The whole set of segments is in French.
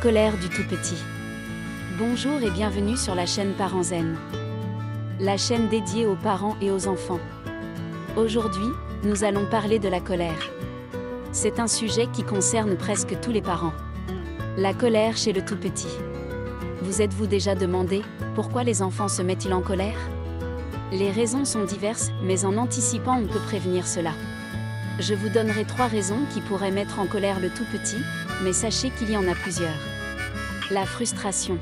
colère du tout petit. Bonjour et bienvenue sur la chaîne Parents Zen, la chaîne dédiée aux parents et aux enfants. Aujourd'hui, nous allons parler de la colère. C'est un sujet qui concerne presque tous les parents. La colère chez le tout petit. Vous êtes-vous déjà demandé pourquoi les enfants se mettent-ils en colère? Les raisons sont diverses, mais en anticipant on peut prévenir cela. Je vous donnerai 3 raisons qui pourraient mettre en colère le tout petit, mais sachez qu'il y en a plusieurs. La frustration.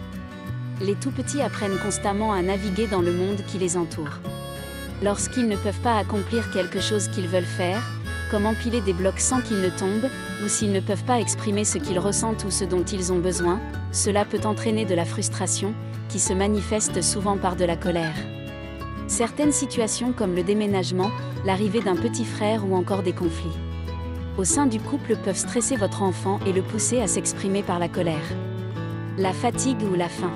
Les tout petits apprennent constamment à naviguer dans le monde qui les entoure. Lorsqu'ils ne peuvent pas accomplir quelque chose qu'ils veulent faire, comme empiler des blocs sans qu'ils ne tombent, ou s'ils ne peuvent pas exprimer ce qu'ils ressentent ou ce dont ils ont besoin, cela peut entraîner de la frustration, qui se manifeste souvent par de la colère. Certaines situations comme le déménagement, l'arrivée d'un petit frère ou encore des conflits au sein du couple peuvent stresser votre enfant et le pousser à s'exprimer par la colère. La fatigue ou la faim.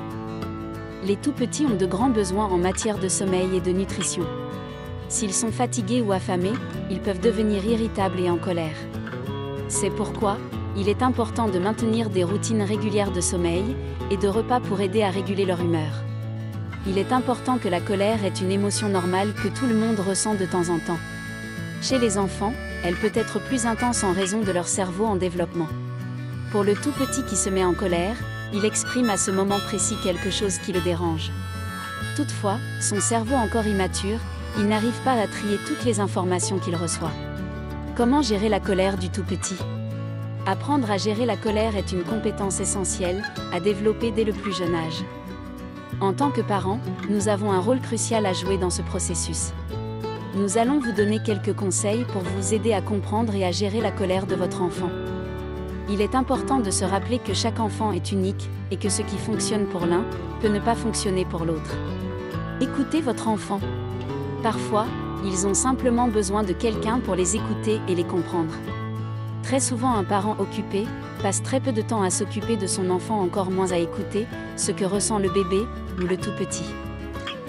Les tout petits ont de grands besoins en matière de sommeil et de nutrition. S'ils sont fatigués ou affamés, ils peuvent devenir irritables et en colère. C'est pourquoi, il est important de maintenir des routines régulières de sommeil et de repas pour aider à réguler leur humeur. Il est important que la colère est une émotion normale que tout le monde ressent de temps en temps. Chez les enfants, elle peut être plus intense en raison de leur cerveau en développement. Pour le tout petit qui se met en colère, il exprime à ce moment précis quelque chose qui le dérange. Toutefois, son cerveau encore immature, il n'arrive pas à trier toutes les informations qu'il reçoit. Comment gérer la colère du tout petit? Apprendre à gérer la colère est une compétence essentielle, à développer dès le plus jeune âge. En tant que parents, nous avons un rôle crucial à jouer dans ce processus. Nous allons vous donner quelques conseils pour vous aider à comprendre et à gérer la colère de votre enfant. Il est important de se rappeler que chaque enfant est unique, et que ce qui fonctionne pour l'un, peut ne pas fonctionner pour l'autre. Écoutez votre enfant. Parfois, ils ont simplement besoin de quelqu'un pour les écouter et les comprendre. Très souvent un parent occupé, passe très peu de temps à s'occuper de son enfant, encore moins à écouter ce que ressent le bébé ou le tout petit.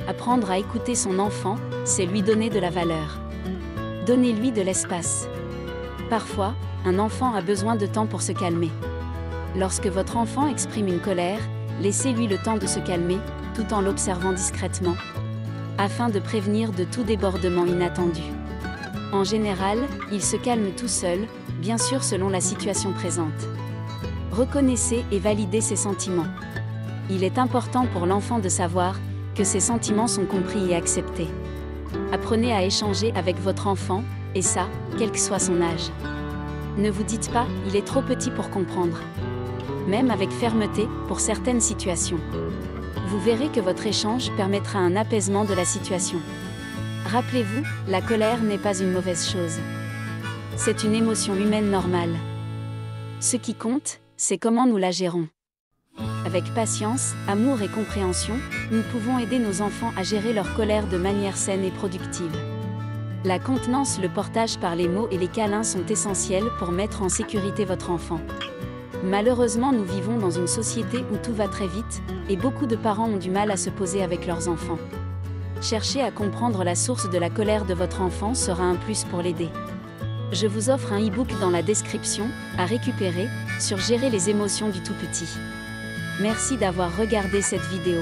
Apprendre à écouter son enfant, c'est lui donner de la valeur. Donnez-lui de l'espace. Parfois, un enfant a besoin de temps pour se calmer. Lorsque votre enfant exprime une colère, laissez-lui le temps de se calmer, tout en l'observant discrètement, afin de prévenir de tout débordement inattendu. En général, il se calme tout seul, bien sûr selon la situation présente. Reconnaissez et validez ses sentiments. Il est important pour l'enfant de savoir que ses sentiments sont compris et acceptés. Apprenez à échanger avec votre enfant, et ça, quel que soit son âge. Ne vous dites pas « il est trop petit pour comprendre ». Même avec fermeté, pour certaines situations. Vous verrez que votre échange permettra un apaisement de la situation. Rappelez-vous, la colère n'est pas une mauvaise chose. C'est une émotion humaine normale. Ce qui compte, c'est comment nous la gérons. Avec patience, amour et compréhension, nous pouvons aider nos enfants à gérer leur colère de manière saine et productive. La contenance, le portage par les mots et les câlins sont essentiels pour mettre en sécurité votre enfant. Malheureusement, nous vivons dans une société où tout va très vite, et beaucoup de parents ont du mal à se poser avec leurs enfants. Chercher à comprendre la source de la colère de votre enfant sera un plus pour l'aider. Je vous offre un e-book dans la description, à récupérer, sur gérer les émotions du tout petit. Merci d'avoir regardé cette vidéo.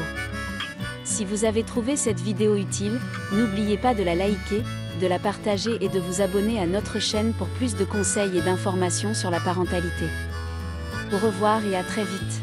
Si vous avez trouvé cette vidéo utile, n'oubliez pas de la liker, de la partager et de vous abonner à notre chaîne pour plus de conseils et d'informations sur la parentalité. Au revoir et à très vite.